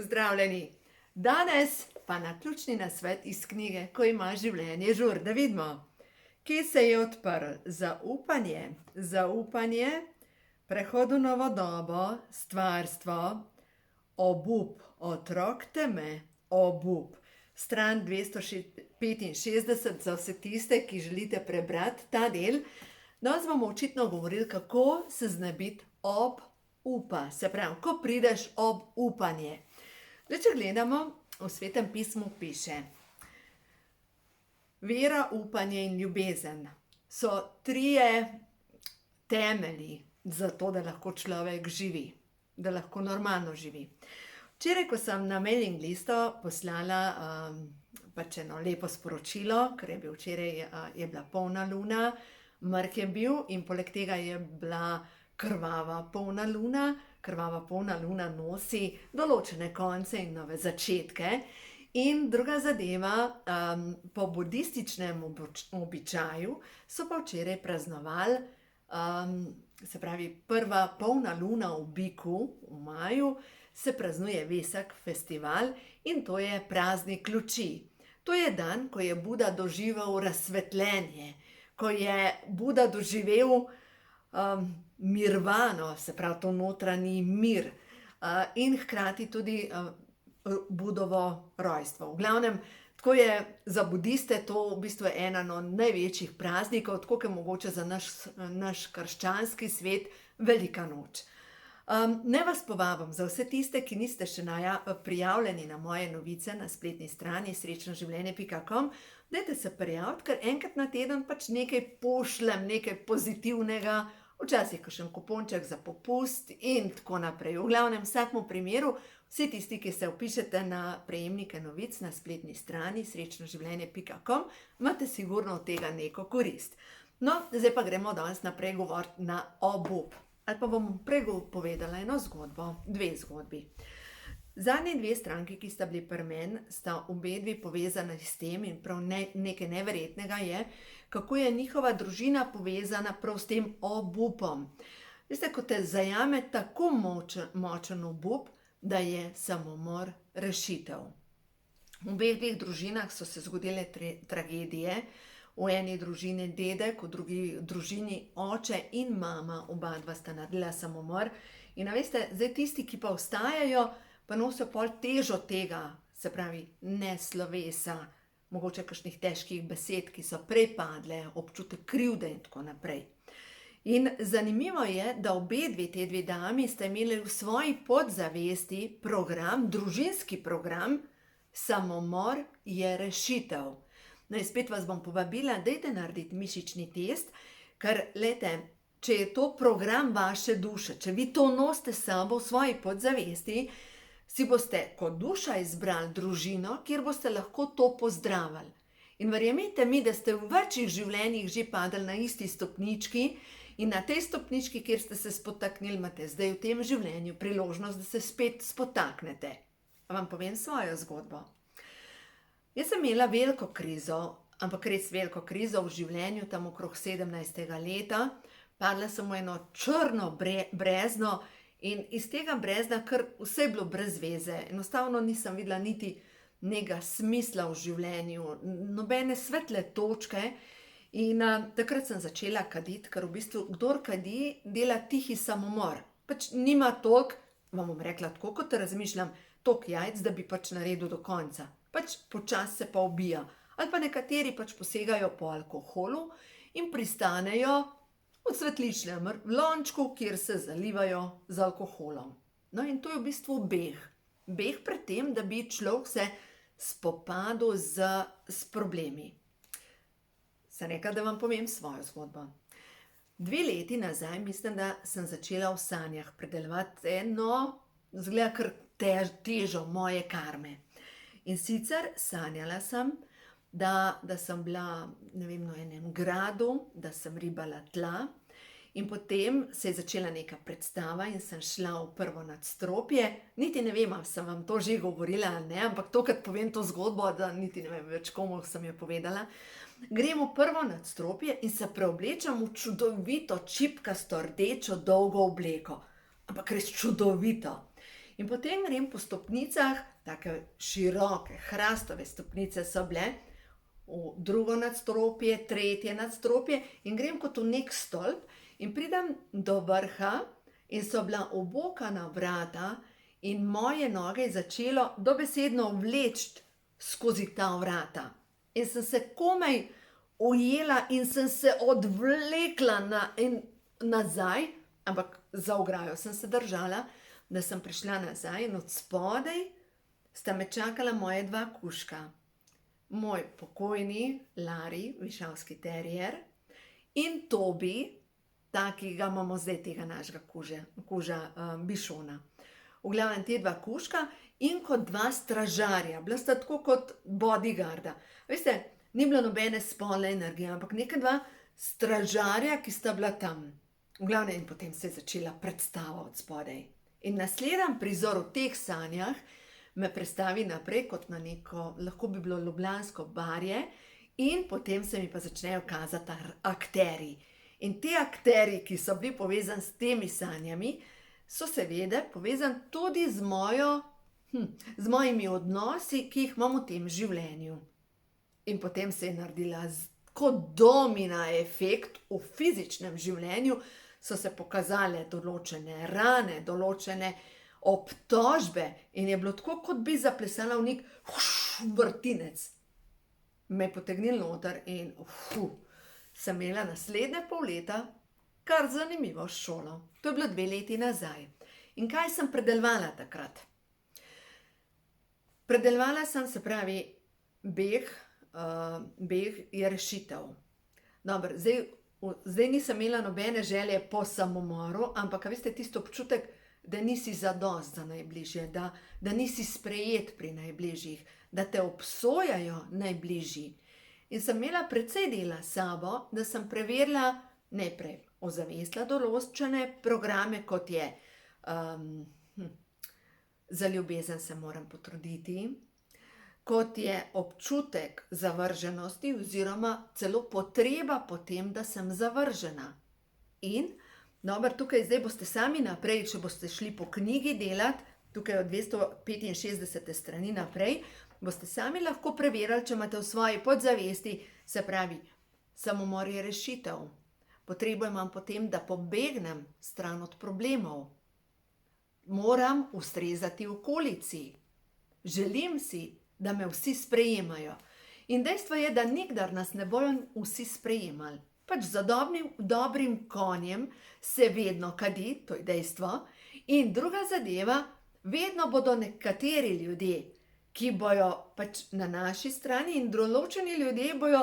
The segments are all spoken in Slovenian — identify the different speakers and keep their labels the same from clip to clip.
Speaker 1: Pozdravljeni! Danes pa naključni nasvet iz knjige Ko ima življenje žur. Da vidimo, kje se je odprl zaupanje, prehod v novo dobo, stvarstvo, obup, otrok teme, obup. Stran 265 za vse tiste, ki želite prebrati ta del. Danes bomo očitno govorili, kako se znebiti obupa. Se pravi, ko prideš ob upanje. Če gledamo, v Svetem pismu piše: vera, upanje in ljubezen so trije temelji za to, da lahko človek živi, da lahko normalno živi. Včeraj, ko sem na mailing listo poslala eno lepo sporočilo, ker je bil včeraj je bila polna luna, mrk je bil in poleg tega je bila krvava polna luna. Krvava polna luna nosi določene konce in nove začetke. In druga zadeva, po budističnem običaju so pa včeraj praznovali, se pravi, prva polna luna v biku v maju, se praznuje Vesak festival in to je praznik luči. To je dan, ko je Buda doživel razsvetljenje, ko je Buda doživel mirvano, se pravi to notranji mir, in hkrati tudi Budovo rojstvo. V glavnem, tako je za budiste to v bistvu eno največjih praznikov, tako kot mogoče za naš krščanski svet velika noč. Naj vas povabim, za vse tiste, ki niste še prijavljeni na moje novice na spletni strani srečnoživljenje.com, dajte se prijaviti, ker enkrat na teden pač nekaj pošljem, nekaj pozitivnega, včasih kakšen kuponček za popust in tako naprej. V glavnem, vsakemu primeru, vsi tisti, ki se vpišete na prejemnike novic na spletni strani srečnoživljenje.com, imate sigurno od tega neko korist. No, zdaj pa gremo danes naprej govoriti na obup. Ali pa bom prej povedala eno zgodbo, dve zgodbi. Zadnji dve stranki, ki sta bili pri meni, sta obedvi povezani s tem in prav nekaj neverjetnega je, kako je njihova družina povezana prav s tem obupom. Veste, ko te zajame tako močen obup, da je samomor rešitev. V obeh dveh družinah so se zgodile tragedije. V eni družini dedek, v drugi družini oče in mama, oba dva sta naredila samomor. In veste, zdaj tisti, ki pa ostajajo, pa nosijo pol težo tega, se pravi ne slovesa, mogoče kakšnih težkih besed, ki so prej padle, občutek krivde in tako naprej. In zanimivo je, da te dve dami sta imeli v svoji podzavesti program, družinski program, samomor je rešitev. No in spet vas bom povabila, dajte narediti mišični test, ker, glejte, če je to program vaše duše, če vi to nosite s sabo v svoji podzavesti, si boste kot duša izbrali družino, kjer boste lahko to pozdravili. In verjemite mi, da ste v večjih življenjih že padli na isti stopnički in na tej stopnički, kjer ste se spotaknili, imate zdaj v tem življenju priložnost, da se spet spotaknete. Vam povem svojo zgodbo. Jaz sem imela veliko krizo, ampak res veliko krizo v življenju, tam okrog 17. leta. Padla sem v eno črno brezno in iz tega brezna kar vse je bilo brez veze. Enostavno nisem videla niti nekega smisla v življenju, nobene svetle točke. In takrat sem začela kaditi, ker v bistvu kdor kadi, dela tihi samomor. Pač nima toliko, vam bom rekla tako, kot razmišljam, toliko jajc, da bi pač naredil do konca. Pač počasi se pa ubija. Ali pa nekateri pač posegajo po alkoholu in pristanejo v cvetličnem lončku, kjer se zalivajo z alkoholom. No in to je v bistvu beg. Beg pred tem, da bi človek se spopadel s problemi. Sem rekla, da vam povem svojo zgodbo. 2 leti nazaj, mislim, da sem začela v sanjah predelovati zgleda kar težo moje karme. In sicer sanjala sem, da sem bila, ne vem, na enem gradu, da sem ribala tla in potem se je začela neka predstava in sem šla v prvo nadstropje. Niti ne vem, ali sem vam to že govorila ali ne, ampak tokrat povem to zgodbo, da niti ne vem več, komu sem jo povedala. Grem v prvo nadstropje in se preoblečem v čudovito čipkasto rdečo dolgo obleko. Ampak res čudovito. In potem grem po stopnicah, take široke, hrastove stopnice so bile, v drugo nadstropje, tretje nadstropje in grem kot v nek stolp in pridem do vrha in so bila obokana vrata in moje noge je začelo dobesedno vleči skozi ta vrata. In sem se komaj ujela in sem se odvlekla nazaj, ampak za ograjo sem se držala, da sem prišla nazaj in od spodaj sta me čakala moje dva kužka. Moj pokojni Lari, višavski terier, in Tobi, ta, ki ga imamo zdaj, tega našega kuža Bišona. V glavnem te dva kužka in kot dva stražarja, bila sta tako kot bodyguarda. Veste, ni bilo nobene spolne energije, ampak neka dva stražarja, ki sta bila tam. V glavnem in potem se je začela predstava od spodaj. In naslednji prizor v teh sanjah me prestavi naprej kot na neko, lahko bi bilo ljubljansko barje in potem se mi pa začnejo kazati akterji. In ti akterji, ki so bili povezani s temi sanjami, so seveda povezani tudi z mojimi odnosi, ki jih imam v tem življenju. In potem se je naredila kot domina efekt v fizičnem življenju, so se pokazale določene rane, določene obtožbe in je bilo tako, kot bi zaplesala v nek vrtinec. Me je potegnil noter in sem imela naslednje pol leta kar zanimivo šolo. To je bilo 2 leti nazaj. In kaj sem predelovala takrat? Predelovala sem, se pravi, beg je rešitev. Dobro, zdaj nisem imela nobene želje po samomoru, ampak veste, tisto občutek, da nisi zadost za najbližje, da nisi sprejet pri najbližjih, da te obsojajo najbližji. In sem imela precej dela s sabo, da sem preverila najprej, ozavestila določene programe, kot je za ljubezen se moram potruditi, kot je občutek zavrženosti oziroma celo potreba po tem, da sem zavržena. In dobro, tukaj zdaj boste sami naprej, če boste šli po knjigi delati, tukaj od 265. strani naprej, boste sami lahko preverili, če imate v svoji podzavesti, se pravi, samomor je rešitev. Potrebujem potem, da pobegnem stran od problemov. Moram ustrezati okolici. Želim si, da me vsi sprejemajo. In dejstvo je, da nikdar nas ne bojo vsi sprejemali. Pač za dobrim konjem se vedno kadi, to je dejstvo. In druga zadeva, vedno bodo nekateri ljudje, ki bojo pač na naši strani in določeni ljudje bojo,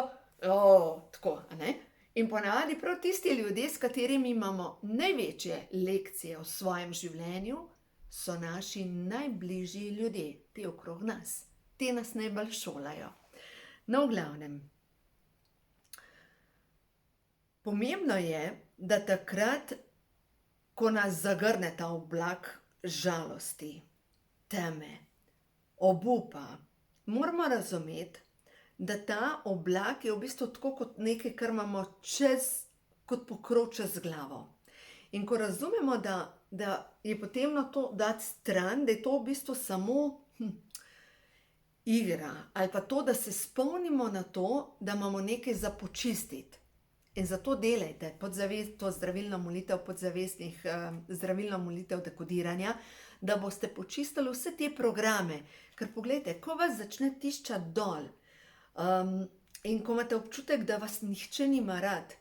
Speaker 1: tako, a ne? In ponavadi prav tisti ljudje, s katerimi imamo največje lekcije v svojem življenju, so naši najbližji ljudje, ti okrog nas. Ti nas najbolj šolajo. No, v glavnem. Pomembno je, da takrat, ko nas zagrne ta oblak žalosti, teme, obupa, moramo razumeti, da ta oblak je v bistvu tako kot nekaj, kar imamo kot pokrov čez glavo. In ko razumemo, da je potrebno to dati stran, da je to v bistvu samo igra, ali pa to, da se spomnimo na to, da imamo nekaj za počistiti. In zato delajte to zdravilno molitev podzavestnih, zdravilno molitev dekodiranja, da boste počistili vse te programe. Ker poglejte, ko vas začne tiščati dol, in ko imate občutek, da vas nihče nima rad,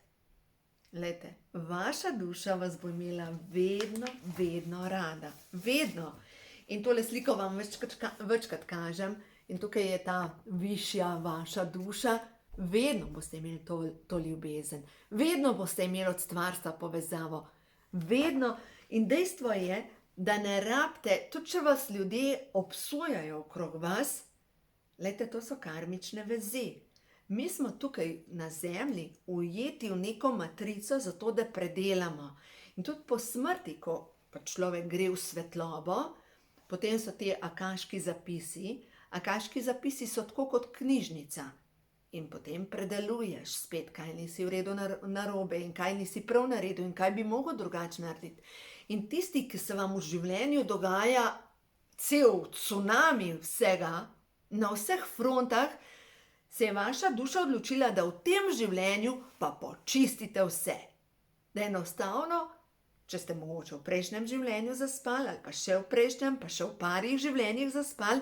Speaker 1: glejte, vaša duša vas bo imela vedno, vedno rada. Vedno. In tole sliko vam večkrat kažem, in tukaj je ta višja vaša duša, vedno boste imeli to ljubezen, vedno boste imeli od stvarstva povezavo, vedno. In dejstvo je, da ne rabite, tudi če vas ljudje obsojajo okrog vas, glejte, to so karmične vezi. Mi smo tukaj na zemlji ujeti v neko matrico, zato da predelamo. In tudi po smrti, ko pa človek gre v svetlobo, potem so te akaški zapisi. Akaški zapisi so tako kot knjižnica. In potem predeluješ spet, kaj nisi v redu narobe in kaj nisi prav naredil in kaj bi mogel drugače narediti. In tisti, ki se vam v življenju dogaja cel cunami vsega, na vseh frontah, se je vaša duša odločila, da v tem življenju pa počistite vse. Da enostavno, če ste mogoče v prejšnjem življenju zaspali, ali pa še v prejšnjem, pa še v parih življenjih zaspali,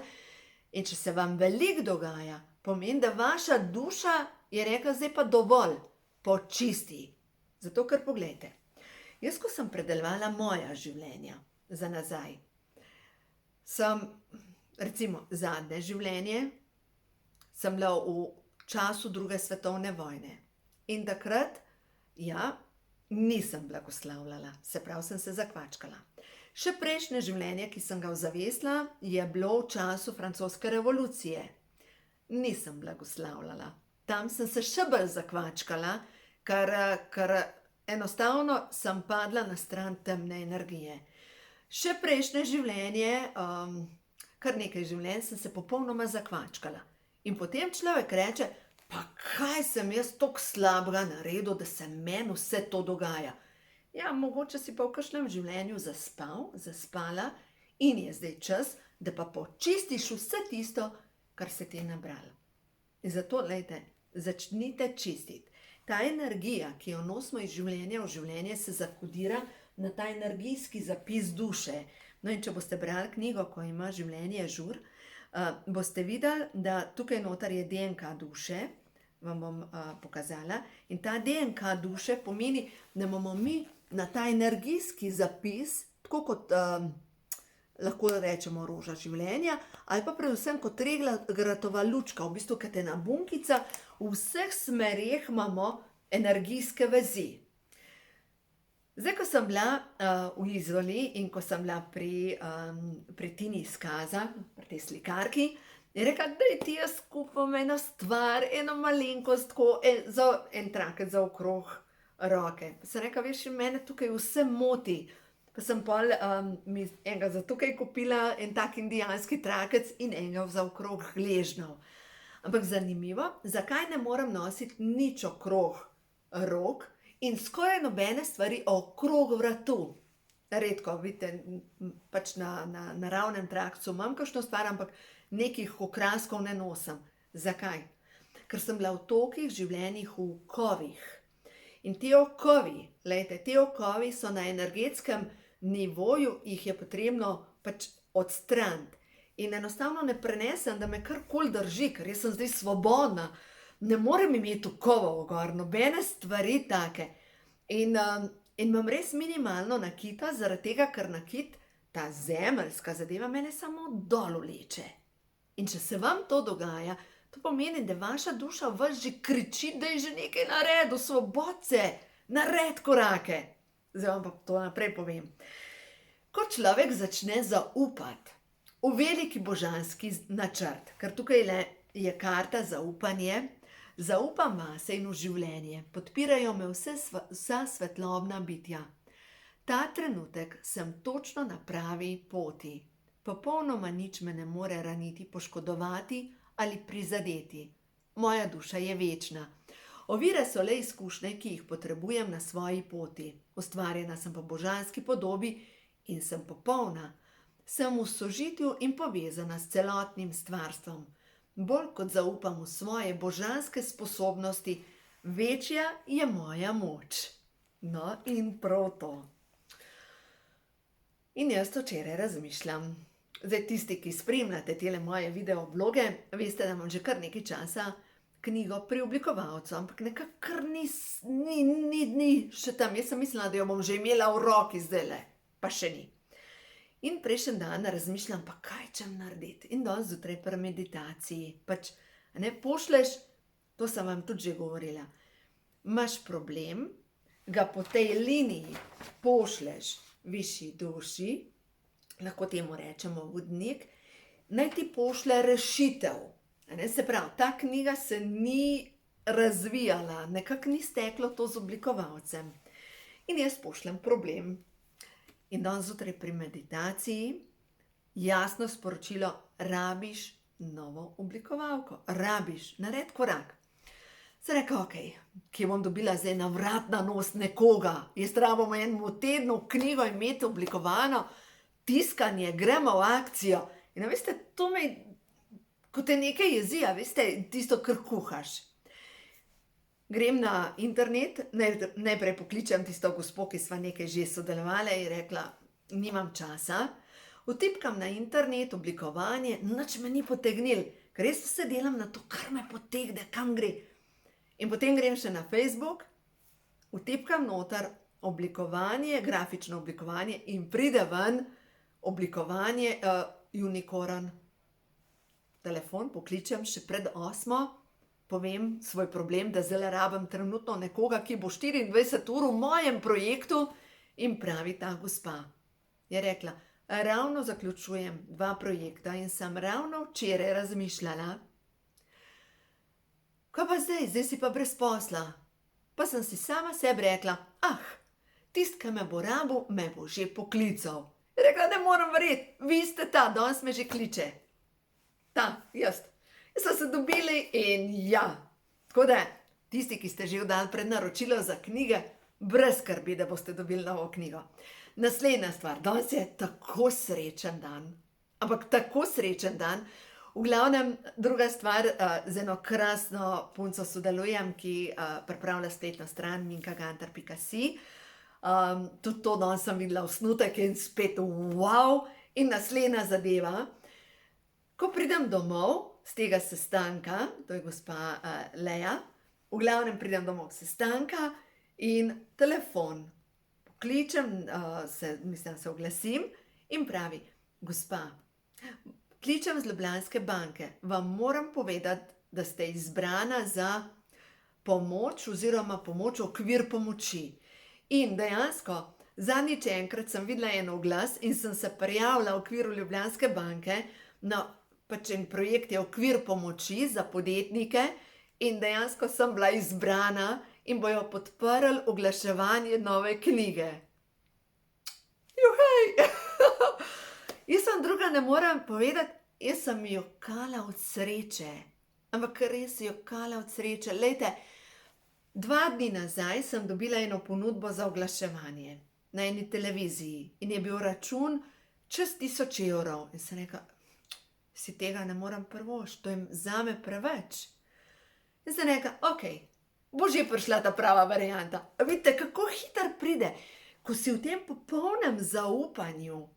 Speaker 1: in če se vam veliko dogaja, pomeni, da vaša duša je rekla, zdaj pa dovolj, počisti. Zato, ker poglejte, jaz, ko sem predelovala moja življenja za nazaj, sem, recimo, zadnje življenje, sem bila v času 2. svetovne vojne. In takrat, ja, nisem blagoslavljala, se pravi, sem se zakvačkala. Še prejšnje življenje, ki sem ga ozavestila, je bilo v času francoske revolucije. Nisem blagoslavljala. Tam sem se še bolj zakvačkala, ker enostavno sem padla na stran temne energije. Še prejšnje življenje, kar nekaj življenj, sem se popolnoma zakvačkala. In potem človek reče, pa kaj sem jaz toliko slabega naredil, da se meni vse to dogaja. Ja, mogoče si pa v kakšnem življenju zaspala in je zdaj čas, da pa počistiš vse tisto, kar se ti je nabralo. In zato, glejte, začnite čistiti. Ta energija, ki jo nosimo iz življenja v življenje, se zakodira na ta energijski zapis duše. No in če boste brali knjigo, Ko ima življenje žur, boste videli, da tukaj noter je DNK duše, vam bom pokazala, in ta DNK duše pomeni, da bomo mi na ta energijski zapis, tako kot lahko rečemo roža življenja, ali pa predvsem kot regratova lučka, v bistvu kot ena bunkica, v vseh smereh imamo energijske vezi. Zdaj, ko sem bila v Izoli in ko sem bila pri Tini iz Kaza, pri tej slikarki, je rekla, daj ti jaz kupim eno stvar, eno malenkost, tako en trakec za okrog roke. Pa sem rekla, veš, mene tukaj vse moti. Pa sem pol enega za tukaj kupila, en tak indijanski trakec in enega za okrog gležnjev. Ampak zanimivo, zakaj ne morem nositi nič okrog rok in skoraj nobene stvari okrog vratu. Redko, vidite, pač na naravnem trakcu imam kakšno stvar, ampak nekih okraskov ne nosim. Zakaj? Ker sem bila v tolikih življenjih v okovih. In ti okovi, glejte, ti okovi so na energetskem nivoju, jih je potrebno pač odstraniti. In enostavno ne prenesem, da me karkoli drži, ker jaz sem zdaj svobodna. Ne morem imeti okovov gor, nobene stvari take. In imam res minimalno nakita, zaradi tega, ker nakit, ta zemeljska zadeva, mene samo dol vleče. In če se vam to dogaja, to pomeni, da vaša duša vas že kriči, da je že nekaj naredil, svobodce, naredi korake. Zdaj vam pa to naprej povem. Ko človek začne zaupati v veliki božanski načrt, ker tukaj je karta zaupanje, zaupam vase in v življenje, podpirajo me vsa svetlobna bitja. Ta trenutek sem točno na pravi poti. Popolnoma nič me ne more raniti, poškodovati ali prizadeti. Moja duša je večna. Ovire so le izkušnje, ki jih potrebujem na svoji poti. Ustvarjena sem po božanski podobi in sem popolna. Sem v sožitju in povezana s celotnim stvarstvom. Bolj kot zaupam v svoje božanske sposobnosti, večja je moja moč. No in prav to. In jaz včeraj razmišljam. Zdaj, tisti, ki spremljate tele moje videobloge, veste, da imam že kar nekaj časa knjigo pri oblikovalcu, ampak nekako kar ni še tam. Jaz sem mislila, da jo bom že imela v roki zdajle, pa še ni. In prejšnji dan razmišljam, pa kaj čem narediti. In danes zjutraj pri meditaciji, pač, ne, pošleš, to sem vam tudi že govorila, imaš problem, ga po tej liniji pošleš višji duši, lahko temu rečemo vodnik, naj ti pošlje rešitev. Se pravi, ta knjiga se ni razvijala, nekako ni steklo to z oblikovalcem. In jaz pošljem problem. In danes zjutraj pri meditaciji jasno sporočilo, rabiš novo oblikovalko, rabiš, naredi korak. Sem rekla, okej, kje bom dobila zdaj na vrat na nos nekoga, jaz rabim enemu tednu knjigo imeti oblikovano. tiskanje, gremo v akcijo. In veste, to me, ko te nekaj jezi, veste, tisto, kar kuhaš. Grem na internet, najprej pokličem tisto gospo, ki sva nekaj že sodelovali in rekla, nimam časa. Vtipkam na internet oblikovanje, nič me ni potegnil, ker res se delam na to, kar me potegne, kam gre. In potem grem še na Facebook, vtipkam noter oblikovanje, grafično oblikovanje in pride ven oblikovanje unicorn. Telefon pokličem še pred 8, povem svoj problem, da zdaj rabim trenutno nekoga, ki bo 24 ur v mojem projektu, in pravi ta gospa. Je rekla, ravno zaključujem 2 projekta in sem ravno včeraj razmišljala, kaj pa zdaj si pa brez posla. Pa sem si sama sebi rekla, tist, ki me bo rabil, me bo že poklical. Je rekla, ne moram verjeti, vi ste ta, danes me že kliče. Ta, jaz. So se dobili in ja. Tako da, tisti, ki ste že oddali prednaročilo za knjige, brez skrbi, da boste dobili novo knjigo. Naslednja stvar, danes je tako srečen dan. Ampak tako srečen dan. V glavnem, druga stvar, z eno krasno punco sodelujem, ki pripravlja spletno stran minkagantar.si. Tudi to danes sem videla osnutek in spet wow. In naslednja zadeva, ko pridem domov z tega sestanka, to je gospa Leja, v glavnem pridem domov z sestanka in telefon. Pokličem, se oglasim in pravi, gospa, kličem z Ljubljanske banke, vam moram povedati, da ste izbrana za pomoč oziroma pomoč okvir pomoči. In dejansko, zadnjič enkrat sem videla en oglas in sem se prijavila v okviru Ljubljanske banke na en projekt je okvir pomoči za podjetnike in dejansko sem bila izbrana in bojo podprli oglaševanje nove knjige. Juhej! Jaz vam druga ne morem povedati, jaz sem jokala od sreče. Ampak res jokala od sreče. Lejte, 2 dni nazaj sem dobila eno ponudbo za oglaševanje na eni televiziji in je bil račun čez 1000 evrov. In sem rekla, si tega ne morem privoščiti, to je zame preveč. In sem rekla, bo že prišla ta prava varianta. Vidite, kako hitro pride, ko si v tem popolnem zaupanju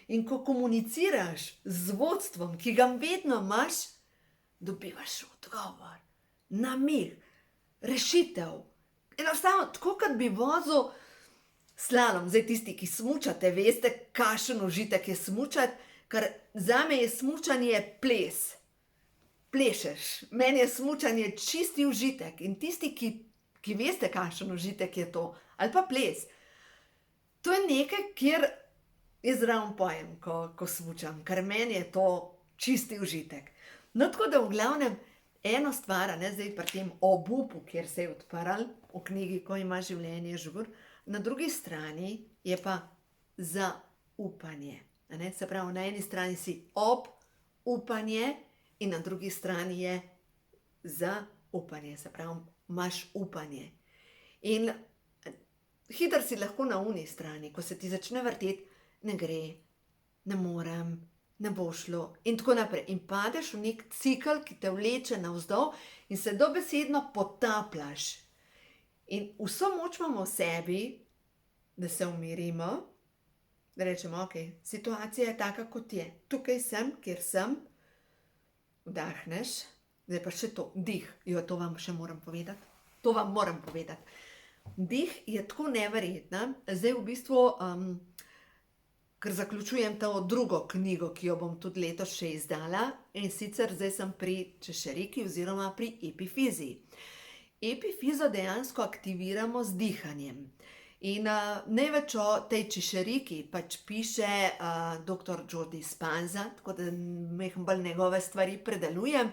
Speaker 1: in ko komuniciraš z vodstvom, ki ga vedno imaš, dobivaš odgovor, namig, rešitev. Enostavno, tako kot bi vozil slalom. Zdaj tisti, ki smučate, veste, kakšen užitek je smučati, ker zame je smučanje ples. Plešeš. Meni je smučanje čisti užitek. In tisti, ki veste, kakšen užitek je to, ali pa ples, to je nekaj, kjer jaz zraven pojem, ko smučam, ker meni je to čisti užitek. No, tako da v glavnem eno stvar, zdaj pri tem obupu, kjer se je odprl v knjigi, Ko ima življenje žur, na drugi strani je pa zaupanje. Se pravi, na eni strani si upanje in na drugi strani je zaupanje. Se pravi, imaš upanje. In hitro si lahko na uni strani, ko se ti začne vrteti, ne gre, ne morem, ne bo šlo in tako naprej. In padeš v nek cikl, ki te vleče navzdol in se dobesedno potapljaš. In vso moč imamo v sebi, da se umirimo, da rečemo, situacija je taka, kot je. Tukaj sem, kjer sem, vdahneš, zdaj pa še to, dih. To vam še moram povedati. To vam moram povedati. Dih je tako neverjetna. Zdaj v bistvu, ker zaključujem to drugo knjigo, ki jo bom tudi letos še izdala, in sicer zdaj sem pri češeriki oziroma pri epifiziji. Epifizo dejansko aktiviramo z dihanjem. In največ o tej češeriki piše dr. Joe Dispenza, tako da bolj njegove stvari predelujem.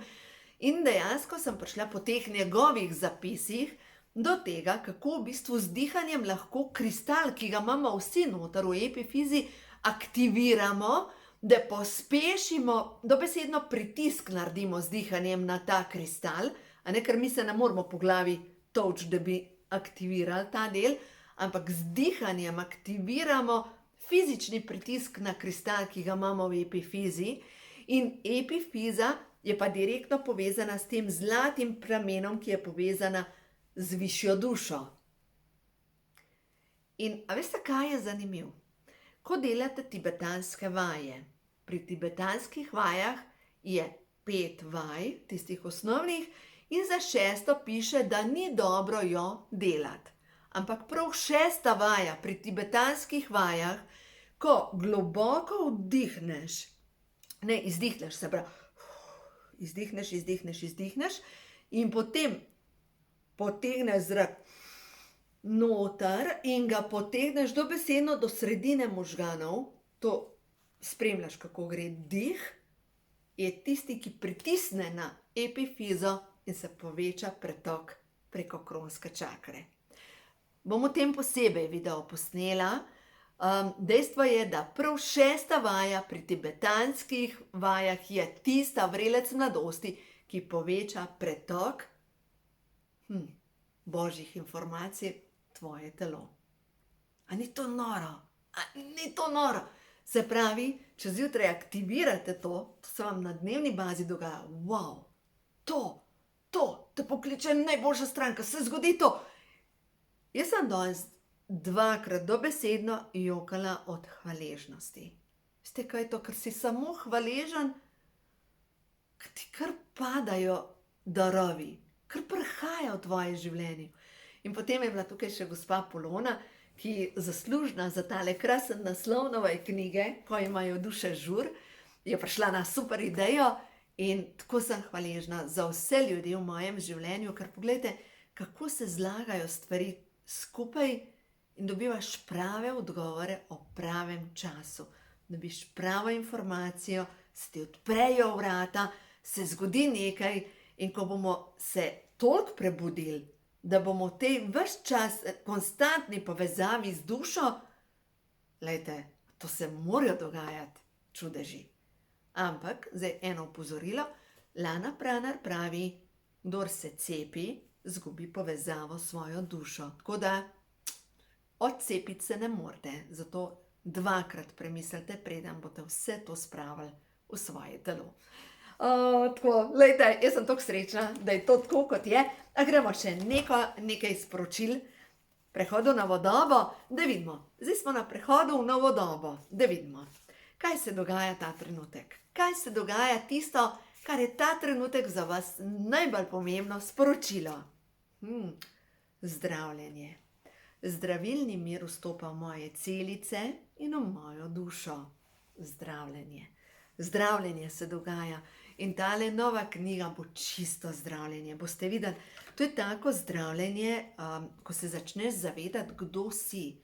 Speaker 1: In dejansko sem prišla po teh njegovih zapisih do tega, kako v bistvu z dihanjem lahko kristal, ki ga imamo vsi noter v epifizi, aktiviramo, da pospešimo, dobesedno pritisk naredimo z dihanjem na ta kristal, ker mi se ne moramo po glavi tolči, da bi aktivirali ta del, ampak z dihanjem aktiviramo fizični pritisk na kristal, ki ga imamo v epifizi, in epifiza je pa direktno povezana s tem zlatim pramenom, ki je povezana z višjo dušo. In a veste, kaj je zanimivo? Ko delate tibetanske vaje, pri tibetanskih vajah je 5 vaj, tistih osnovnih, in za 6. piše, da ni dobro jo delati. Ampak prav 6. vaja pri tibetanskih vajah, ko globoko vdihneš, ne izdihneš, se pravi, izdihneš in potem potegneš zrak noter in ga potegneš dobesedno do sredine možganov, to spremljaš, kako gre dih, je tisti, ki pritisne na epifizo in se poveča pretok preko kronske čakre. Bom o tem posebej video posnela. Dejstvo je, da prav 6. vaja pri tibetanskih vajah je tista vrelec mladosti, ki poveča pretok božjih informacij v tvoje telo. A ni to noro? Ni to noro? Se pravi, če zjutraj aktivirate to se vam na dnevni bazi dogaja, wow, to te pokliče najboljša stranka, se zgodi to. Jaz sem danes 2-krat dobesedno jokala od hvaležnosti. Veste, kaj je to, ker si samo hvaležen, ker ti kar padajo darovi, kar prihaja v tvoje življenje. In potem je bila tukaj še gospa Polona, ki je zaslužna za tale krasen naslov nove knjige, Ko imajo duše žur, je prišla na super idejo in tako sem hvaležna za vse ljudi v mojem življenju, ker poglejte, kako se zlagajo stvari skupaj in dobivaš prave odgovore o pravem času. Dobiš pravo informacijo, se ti odprejo vrata, se zgodi nekaj in ko bomo se toliko prebudili, da bomo v tej ves čas konstantni povezavi z dušo, glejte, to se morajo dogajati čudeži. Ampak, zdaj eno opozorilo, Lana Pranar pravi, kdor se cepi, zgubi povezavo s svojo dušo. Tako da odcepiti se ne morete, zato 2-krat premislite, preden boste vse to spravili v svoje telo. Tako, glejte, jaz sem tako srečna, da je to tako, kot je. A gremo še nekaj sporočil. Prehodu na vodobo, da vidimo. Zdaj smo na prehodu v novo dobo, da vidimo. Kaj se dogaja ta trenutek? Kaj se dogaja tisto, kar je ta trenutek za vas najbolj pomembno sporočilo? Zdravljenje. Zdravilni mir vstopa v moje celice in v mojo dušo. Zdravljenje. Zdravljenje se dogaja in tale nova knjiga bo čisto zdravljenje. Boste videli, to je tako zdravljenje, ko se začneš zavedati, kdo si.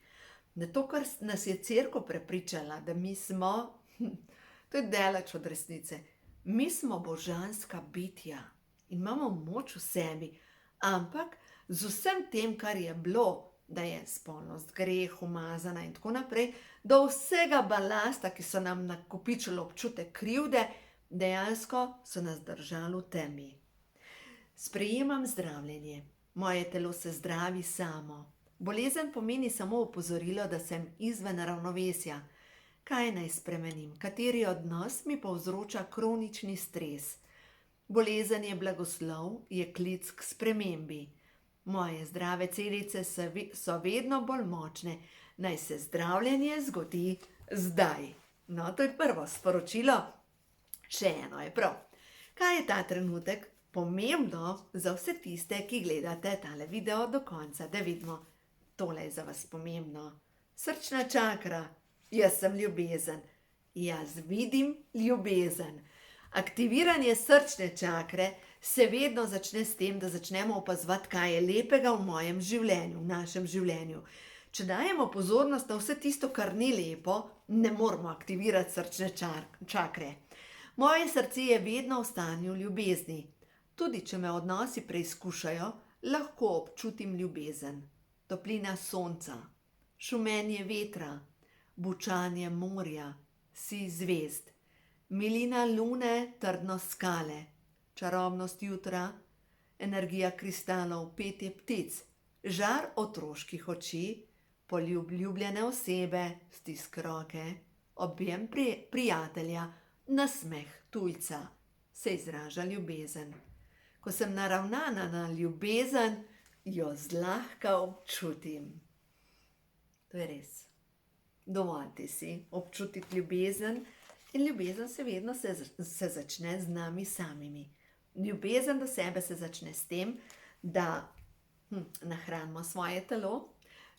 Speaker 1: Da to, kar nas je cerkev prepričala, da mi smo, to je daleč od resnice, mi smo božanska bitja in imamo moč v sebi, ampak z vsem tem, kar je bilo, da je spolnost greh, umazana in tako naprej, do vsega balasta, ki so nam nakopičili občutek krivde, dejansko so nas držali v temi. Sprejemam zdravljenje. Moje telo se zdravi samo. Bolezen pomeni samo opozorilo, da sem izven ravnovesja. Kaj naj spremenim? Kateri odnos mi povzroča kronični stres? Bolezen je blagoslov, je klic k spremembi. Moje zdrave celice so vedno bolj močne. Naj se zdravljenje zgodi zdaj. No, to je prvo sporočilo. Še eno je prav. Kaj je ta trenutek pomembno za vse tiste, ki gledate tale video do konca, da vidimo. Tole je za vas pomembno. Srčna čakra. Jaz sem ljubezen. Jaz vidim ljubezen. Aktiviranje srčne čakre se vedno začne s tem, da začnemo opazovati, kaj je lepega v mojem življenju, v našem življenju. Če dajemo pozornost na vse tisto, kar ni lepo, ne moramo aktivirati srčne čakre. Moje srce je vedno v stanju ljubezni. Tudi če me odnosi preizkušajo, lahko občutim ljubezen. Toplina sonca, šumenje vetra, bučanje morja, sij zvezd, milina lune, trdnost skale, čarobnost jutra, energija kristalov, petje ptic, žar otroških oči, poljub ljubljene osebe, stisk roke, objem prijatelja, nasmeh tujca, se izraža ljubezen. Ko sem naravnana na ljubezen, jo zlahka občutim. To je res. Dovolite si občutiti ljubezen in ljubezen se vedno se začne z nami samimi. Ljubezen do sebe se začne s tem, da nahranimo svoje telo,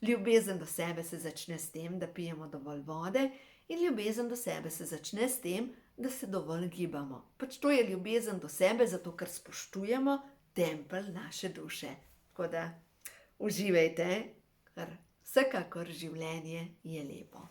Speaker 1: ljubezen do sebe se začne s tem, da pijemo dovolj vode in ljubezen do sebe se začne s tem, da se dovolj gibamo. Pač to je ljubezen do sebe, zato ker spoštujemo tempelj naše duše. Tako da uživajte, ker vsekakor življenje je lepo.